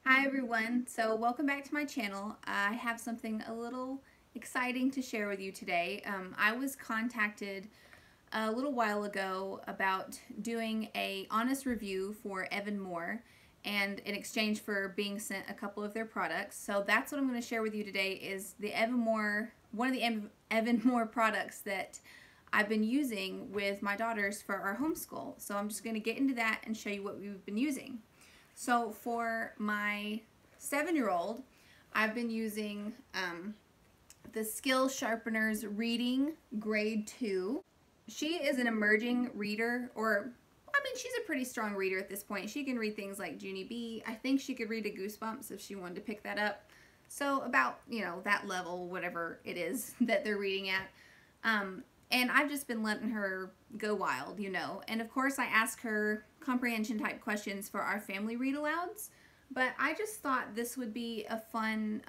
Hi everyone, so welcome back to my channel. I have something a little exciting to share with you today. I was contacted a little while ago about doing a honest review for Evan-Moor and in exchange for being sent a couple of their products. So that's what I'm going to share with you today is the Evan-Moor, one of the Evan-Moor products that I've been using with my daughters for our homeschool. So I'm just going to get into that and show you what we've been using. So for my 7-year-old, I've been using the Sharpeners Reading Grade 2. She is an emerging reader, she's a pretty strong reader at this point. She can read things like Junie B. I think she could read a Goosebumps if she wanted to pick that up. So about, that level, whatever it is that they're reading at. And I've just been letting her go wild, And of course I ask her comprehension type questions for our family read alouds. But I just thought this would be a fun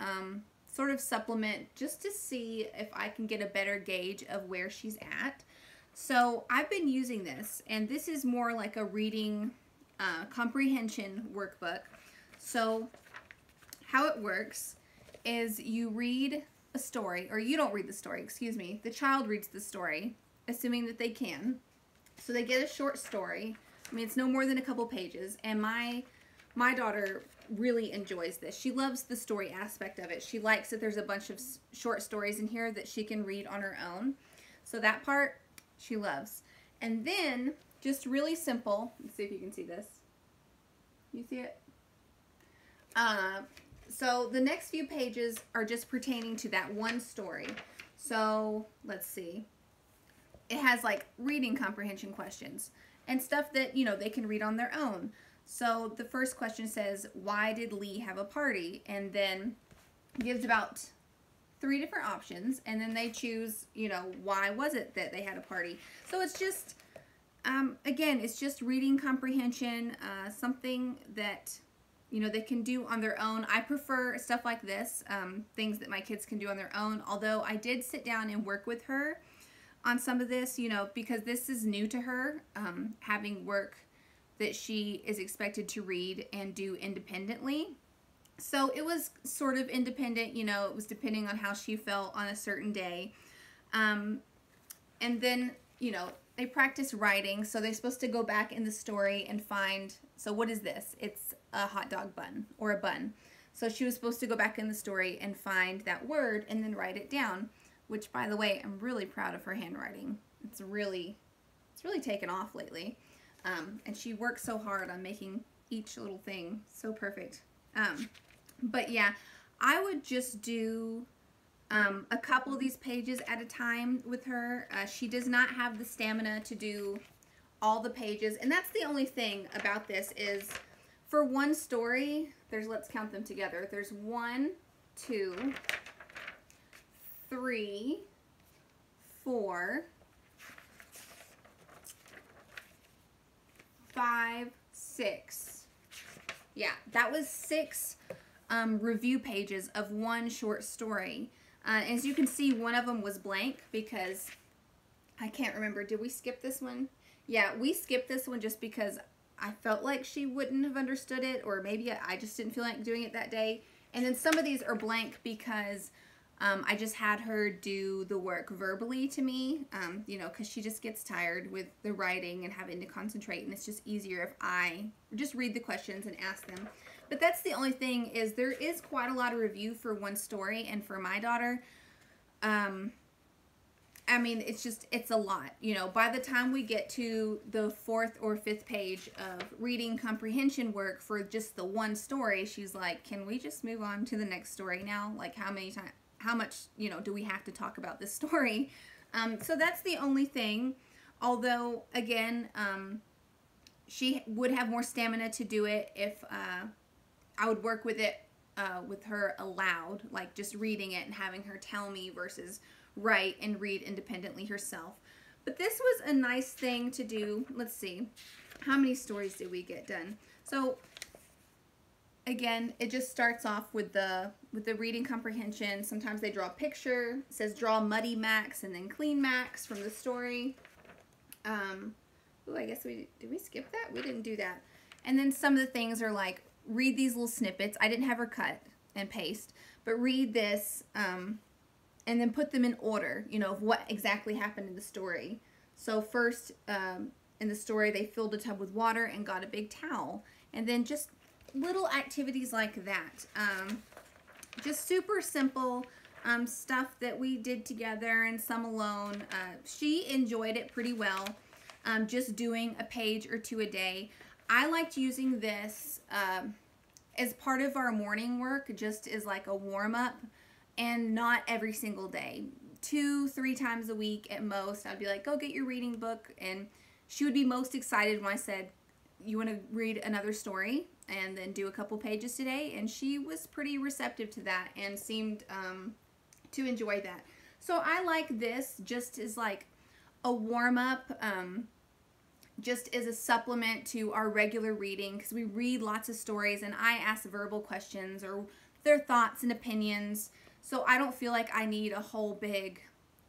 sort of supplement just to see if I can get a better gauge of where she's at. So I've been using this, and this is more like a reading comprehension workbook. So how it works is you read a story, or you don't read the story, excuse me. The child reads the story, assuming that they can. So they get a short story. I mean, it's no more than a couple pages, and my daughter really enjoys this. She loves the story aspect of it. She likes that there's a bunch of short stories in here that she can read on her own. So that part she loves. And then, just really simple, let's see if you can see this. You see it? So the next few pages are just pertaining to that one story. So let's see. It has like reading comprehension questions and stuff that, they can read on their own. So the first question says, why did Lee have a party? And then gives about 3 different options, and then they choose, why was it that they had a party? So it's just, again, it's just reading comprehension, something that they can do on their own. I prefer stuff like this, things that my kids can do on their own, although I did sit down and work with her on some of this, because this is new to her, having work that she is expected to read and do independently. So it was sort of independent, it was depending on how she felt on a certain day. And then, they practice writing, so they're supposed to go back in the story and find, so what is this? It's a hot dog bun, or a bun. So she was supposed to go back in the story and find that word and then write it down, which, by the way, I'm really proud of her handwriting. It's really taken off lately. And she works so hard on making each little thing so perfect. But yeah, I would just do a couple of these pages at a time with her. She does not have the stamina to do all the pages, and that's the only thing about this is for one story, let's count them together. There's 1, 2, 3, 4, 5, 6. Yeah, that was 6 review pages of one short story. As you can see, one of them was blank because I can't remember. Did we skip this one? Yeah, we skipped this one just because I felt like she wouldn't have understood it, or maybe I just didn't feel like doing it that day. And then some of these are blank because I just had her do the work verbally to me, because she just gets tired with the writing and having to concentrate, and it's just easier if I just read the questions and ask them. But that's the only thing is there is quite a lot of review for one story, and for my daughter, I mean, it's a lot. By the time we get to the 4th or 5th page of reading comprehension work for just the one story, she's like, can we just move on to the next story now? Like, how much, do we have to talk about this story? So that's the only thing. Although, again, she would have more stamina to do it if I would work with it with her aloud, like just reading it and having her tell me versus write and read independently herself. But this was a nice thing to do. Let's see. How many stories did we get done? So again, it just starts off with the reading comprehension. Sometimes they draw a picture. It says draw muddy Max and then clean Max from the story. Ooh, I guess did we skip that? We didn't do that. And then some of the things are like read these little snippets. I didn't have her cut and paste, but read this and then put them in order, you know, of what exactly happened in the story. So first, in the story, they filled a tub with water and got a big towel. And then just little activities like that. Just super simple stuff that we did together and some alone. She enjoyed it pretty well, just doing a page or two a day. I liked using this as part of our morning work, just as like a warm-up, and not every single day. 2-3 times a week at most. I'd be like, go get your reading book, and she would be most excited when I said, you want to read another story and then do a couple pages today? And she was pretty receptive to that and seemed to enjoy that. So I like this just as like a warm-up, just as a supplement to our regular reading, because we read lots of stories and I ask verbal questions or their thoughts and opinions. So I don't feel like I need a whole big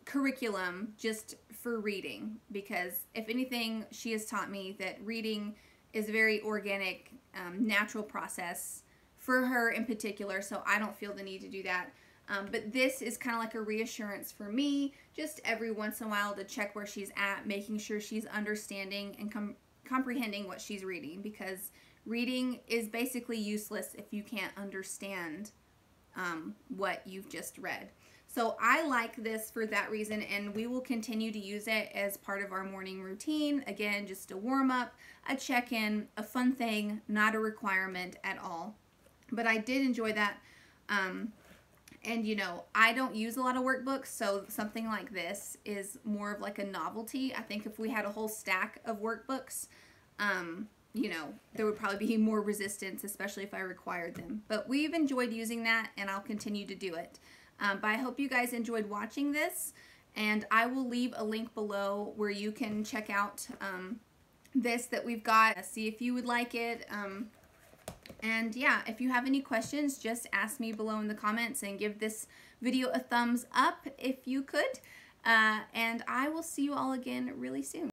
curriculum just for reading, because if anything, she has taught me that reading is a very organic, natural process for her in particular, so I don't feel the need to do that. But this is kind of like a reassurance for me, just every once in a while to check where she's at, making sure she's understanding and comprehending what she's reading, because reading is basically useless if you can't understand what you've just read. So I like this for that reason, and we will continue to use it as part of our morning routine. Again, just a warm-up, a check-in, a fun thing, not a requirement at all. But I did enjoy that. And, you know, I don't use a lot of workbooks, so something like this is more of like a novelty. I think if we had a whole stack of workbooks, you know, there would probably be more resistance, especially if I required them. But we've enjoyed using that, and I'll continue to do it. But I hope you guys enjoyed watching this, and I will leave a link below where you can check out this that we've got, see if you would like it. And yeah, if you have any questions, just ask me below in the comments, and give this video a thumbs up if you could. And I will see you all again really soon.